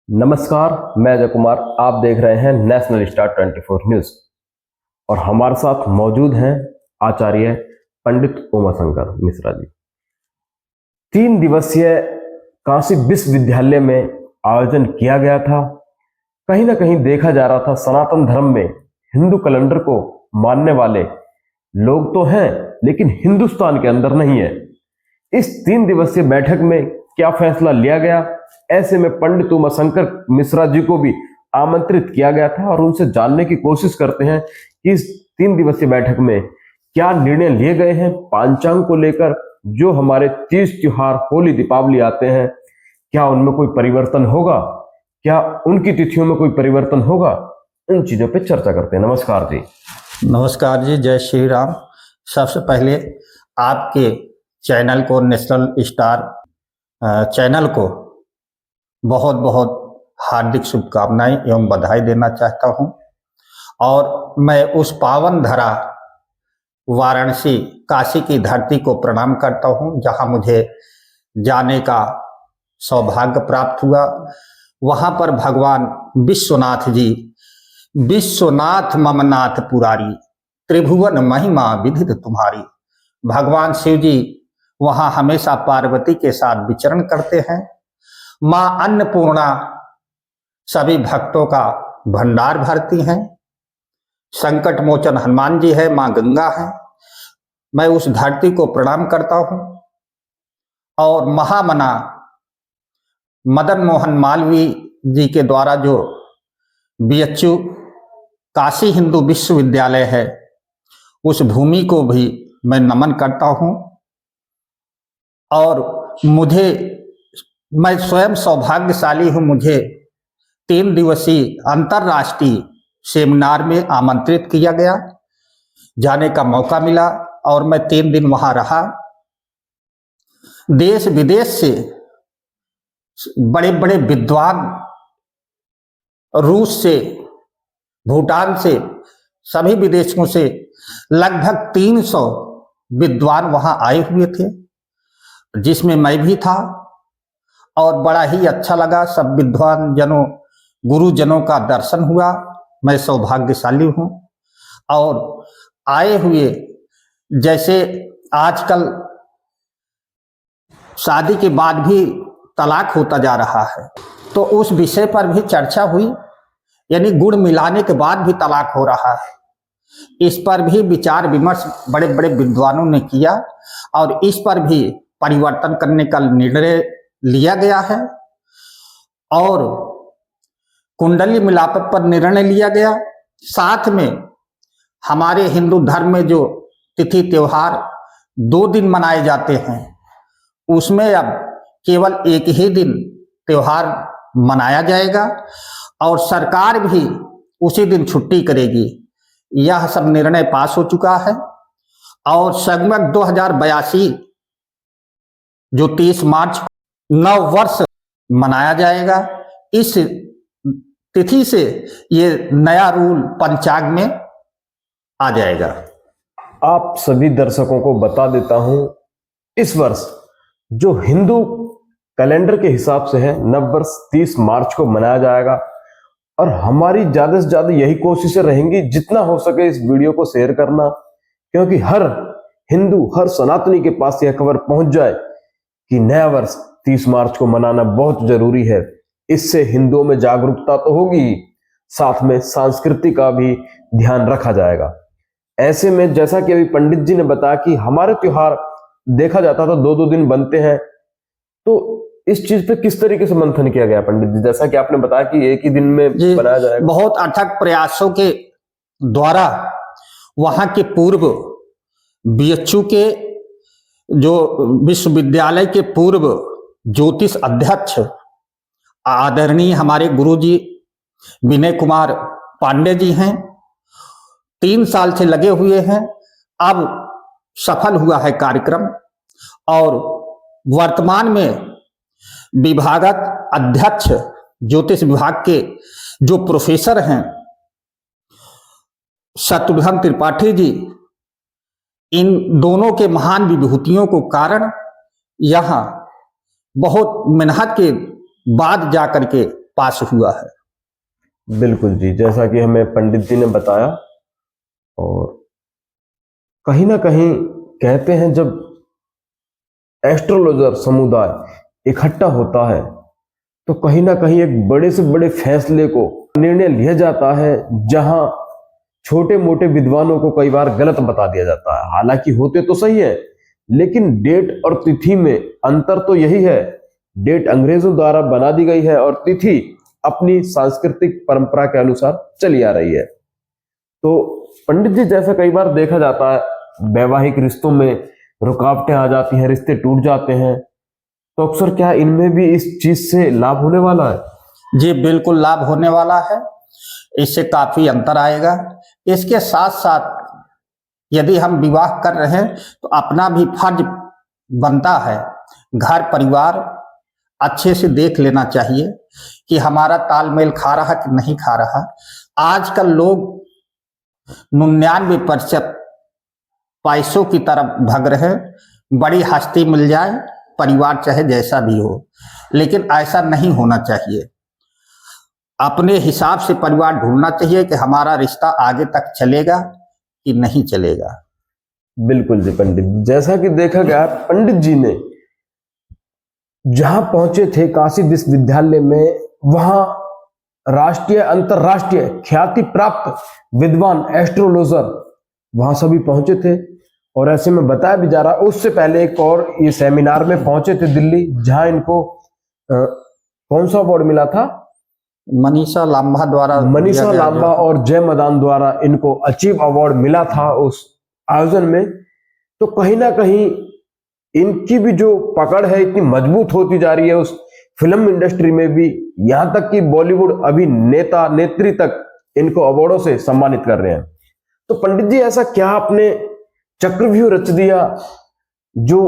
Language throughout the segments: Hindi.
नमस्कार, मैं अजय कुमार। आप देख रहे हैं नेशनल स्टार 24 न्यूज और हमारे साथ मौजूद हैं आचार्य पंडित उमाशंकर मिश्रा जी। 3 दिवसीय काशी विश्वविद्यालय में आयोजन किया गया था। कहीं ना कहीं देखा जा रहा था सनातन धर्म में हिंदू कैलेंडर को मानने वाले लोग तो हैं, लेकिन हिंदुस्तान के अंदर नहीं है। इस 3 दिवसीय बैठक में क्या फैसला लिया गया, ऐसे में पंडित उमाशंकर मिश्रा जी को भी आमंत्रित किया गया था और उनसे जानने की कोशिश करते हैं कि इस 3 दिवसीय बैठक में क्या निर्णय लिए गए हैं पांचांग को लेकर। जो हमारे तीज त्योहार, होली, दीपावली आते हैं, क्या उनमें कोई परिवर्तन होगा, क्या उनकी तिथियों में कोई परिवर्तन होगा, इन चीजों पे चर्चा करते हैं। नमस्कार जी। नमस्कार जी, जय श्री राम। सबसे पहले आपके चैनल को, नेशनल स्टार चैनल को बहुत बहुत हार्दिक शुभकामनाएं एवं बधाई देना चाहता हूं। और मैं उस पावन धरा वाराणसी, काशी की धरती को प्रणाम करता हूं, जहां मुझे जाने का सौभाग्य प्राप्त हुआ। वहां पर भगवान विश्वनाथ जी, विश्वनाथ ममनाथ पुरारी, त्रिभुवन महिमा विदित तुम्हारी, भगवान शिव जी वहां हमेशा पार्वती के साथ विचरण करते हैं। मां अन्नपूर्णा सभी भक्तों का भंडार भरती हैं। संकट मोचन हनुमान जी है, मां गंगा है। मैं उस धरती को प्रणाम करता हूं। और महामना मदन मोहन मालवीय जी के द्वारा जो बीएचयू काशी हिंदू विश्वविद्यालय है, उस भूमि को भी मैं नमन करता हूं। और मैं स्वयं सौभाग्यशाली हूं, मुझे 3 दिवसीय अंतर्राष्ट्रीय सेमिनार में आमंत्रित किया गया, जाने का मौका मिला और मैं 3 दिन वहां रहा। देश विदेश से बड़े बड़े विद्वान, रूस से, भूटान से, सभी विदेशों से लगभग 300 विद्वान वहां आए हुए थे, जिसमें मैं भी था। और बड़ा ही अच्छा लगा, सब विद्वान जनों, गुरुजनों का दर्शन हुआ। मैं सौभाग्यशाली हूं। और आए हुए, जैसे आजकल शादी के बाद भी तलाक होता जा रहा है, तो उस विषय पर भी चर्चा हुई, यानी गुड़ मिलाने के बाद भी तलाक हो रहा है। इस पर भी विचार विमर्श बड़े बड़े विद्वानों ने किया और इस पर भी परिवर्तन करने का निर्णय लिया गया है। और कुंडली मिलाप पर निर्णय लिया गया। साथ में हमारे हिंदू धर्म में जो तिथि त्योहार 2 दिन मनाए जाते हैं, उसमें अब केवल एक ही दिन त्योहार मनाया जाएगा और सरकार भी उसी दिन छुट्टी करेगी। यह सब निर्णय पास हो चुका है। और संगमक 2082 जो 30 मार्च नव वर्ष मनाया जाएगा। इस तिथि से ये नया रूल पंचांग में आ जाएगा। आप सभी दर्शकों को बता देता हूं, इस वर्ष जो हिंदू कैलेंडर के हिसाब से है, नव वर्ष 30 मार्च को मनाया जाएगा। और हमारी ज्यादा से ज्यादा यही कोशिशें रहेंगी, जितना हो सके इस वीडियो को शेयर करना, क्योंकि हर हिंदू, हर सनातनी के पास यह खबर पहुंच जाए कि नया वर्ष 30 मार्च को मनाना बहुत जरूरी है। इससे हिंदुओं में जागरूकता तो होगी, साथ में संस्कृति का भी ध्यान रखा जाएगा। ऐसे में जैसा कि अभी पंडित जी ने बताया कि हमारे त्योहार देखा जाता था 2-2 दिन बनते हैं, तो इस चीज पे किस तरीके से मंथन किया गया पंडित जी? जैसा कि आपने बताया कि एक ही दिन में बनाया जाएगा। बहुत अथक प्रयासों के द्वारा वहां के पूर्व बीएचयू के, जो विश्वविद्यालय के पूर्व ज्योतिष अध्यक्ष आदरणीय हमारे गुरुजी विनय कुमार पांडे जी हैं, 3 साल से लगे हुए हैं। अब सफल हुआ है कार्यक्रम। और वर्तमान में विभागक अध्यक्ष ज्योतिष विभाग के जो प्रोफेसर हैं शत्रुघ्न त्रिपाठी जी, इन दोनों के महान विभूतियों को कारण यहाँ बहुत मेहनत के बाद जाकर के पास हुआ है। बिल्कुल जी, जैसा कि हमें पंडित जी ने बताया, और कहीं ना कहीं कहते हैं जब एस्ट्रोलॉजर समुदाय इकट्ठा होता है तो कहीं ना कहीं एक बड़े से बड़े फैसले को निर्णय लिया जाता है, जहां छोटे मोटे विद्वानों को कई बार गलत बता दिया जाता है। हालांकि होते तो सही है, लेकिन डेट और तिथि में अंतर तो यही है। डेट अंग्रेजों द्वारा बना दी गई है और तिथि अपनी सांस्कृतिक परंपरा के अनुसार चली आ रही है। तो पंडित जी, जैसा कई बार देखा जाता है, वैवाहिक रिश्तों में रुकावटें आ जाती हैं, रिश्ते टूट जाते हैं, तो अक्सर क्या इनमें भी इस चीज से लाभ होने वाला है? जी बिल्कुल लाभ होने वाला है, इससे काफी अंतर आएगा। इसके साथ साथ यदि हम विवाह कर रहे हैं तो अपना भी फर्ज बनता है, घर परिवार अच्छे से देख लेना चाहिए कि हमारा तालमेल खा रहा कि नहीं खा रहा। आजकल लोग 99% पैसों की तरफ भाग रहे हैं, बड़ी हस्ती मिल जाए, परिवार चाहे जैसा भी हो, लेकिन ऐसा नहीं होना चाहिए। अपने हिसाब से परिवार ढूंढना चाहिए कि हमारा रिश्ता आगे तक चलेगा कि नहीं चलेगा। बिल्कुल जी पंडित, जैसा कि देखा गया, पंडित जी ने जहां पहुंचे थे काशी विश्वविद्यालय में, वहां राष्ट्रीय अंतरराष्ट्रीय ख्याति प्राप्त विद्वान एस्ट्रोलॉजर वहां सभी पहुंचे थे। और ऐसे में बताया भी जा रहा, उससे पहले एक और ये सेमिनार में पहुंचे थे दिल्ली, जहां इनको कौन सा अवार्ड मिला था? मनीषा लांबा और जय मदान द्वारा इनको अचीव अवार्ड मिला था उस आयोजन में। तो कहीं ना कहीं इनकी भी जो पकड़ है इतनी मजबूत होती जा रही है उस फिल्म इंडस्ट्री में भी, यहां तक कि बॉलीवुड अभिनेता नेत्री तक इनको अवार्डों से सम्मानित कर रहे हैं। तो पंडित जी, ऐसा क्या आपने चक्रव्यूह रच दिया जो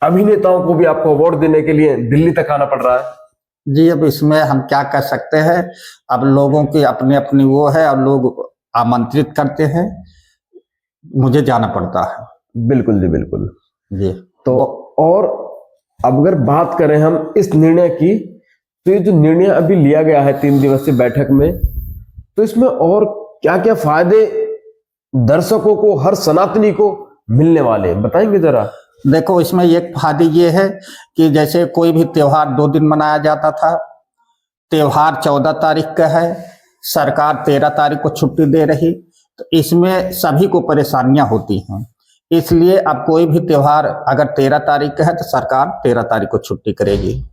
अभिनेताओं को भी आपको अवार्ड देने के लिए दिल्ली तक आना पड़ रहा है? जी अब इसमें हम क्या कर सकते हैं, अब लोगों की अपनी अपनी वो है और लोग आमंत्रित करते हैं, मुझे जाना पड़ता है। बिल्कुल जी बिल्कुल जी। तो और अब अगर बात करें हम इस निर्णय की, तो ये जो निर्णय अभी लिया गया है 3 दिवसीय बैठक में, तो इसमें और क्या क्या फायदे दर्शकों को, हर सनातनी को मिलने वाले हैं, बताएंगे जरा? देखो, इसमें एक फायदे ये है कि जैसे कोई भी त्योहार 2 दिन मनाया जाता था, त्योहार 14 तारीख का है, सरकार 13 तारीख को छुट्टी दे रही, तो इसमें सभी को परेशानियां होती हैं। इसलिए अब कोई भी त्योहार अगर 13 तारीख का है तो सरकार 13 तारीख को छुट्टी करेगी।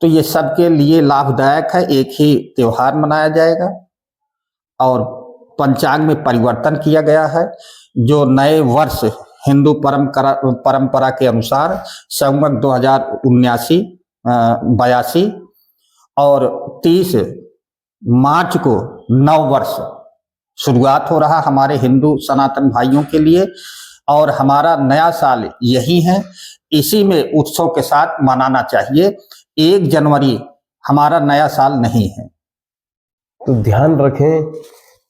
तो ये सबके लिए लाभदायक है, एक ही त्योहार मनाया जाएगा। और पंचांग में परिवर्तन किया गया है, जो नए वर्ष हिंदू परंपरा के अनुसार संवत 2079-82 और 30 मार्च को नव वर्ष शुरुआत हो रहा हमारे हिंदू सनातन भाइयों के लिए, और हमारा नया साल यही है, इसी में उत्सव के साथ मनाना चाहिए। 1 जनवरी हमारा नया साल नहीं है। तो ध्यान रखें,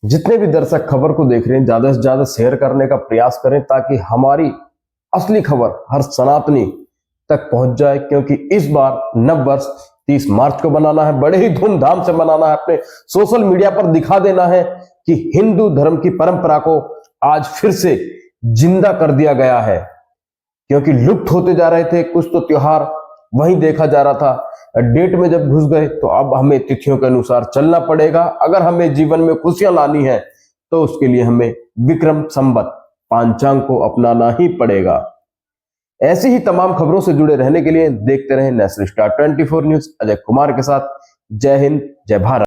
जितने भी दर्शक खबर को देख रहे हैं, ज्यादा से ज्यादा शेयर करने का प्रयास करें, ताकि हमारी असली खबर हर सनातनी तक पहुंच जाए। क्योंकि इस बार नव वर्ष 30 मार्च को मनाना है, बड़े ही धूमधाम से मनाना है, अपने सोशल मीडिया पर दिखा देना है कि हिंदू धर्म की परंपरा को आज फिर से जिंदा कर दिया गया है। क्योंकि लुप्त होते जा रहे थे कुछ तो त्योहार, वहीं देखा जा रहा था, डेट में जब घुस गए तो अब हमें तिथियों के अनुसार चलना पड़ेगा। अगर हमें जीवन में खुशियां लानी है तो उसके लिए हमें विक्रम संवत पांचांग को अपनाना ही पड़ेगा। ऐसी ही तमाम खबरों से जुड़े रहने के लिए देखते रहें national star 24 news. Ajay Kumar के साथ, जय हिंद, जय भारत।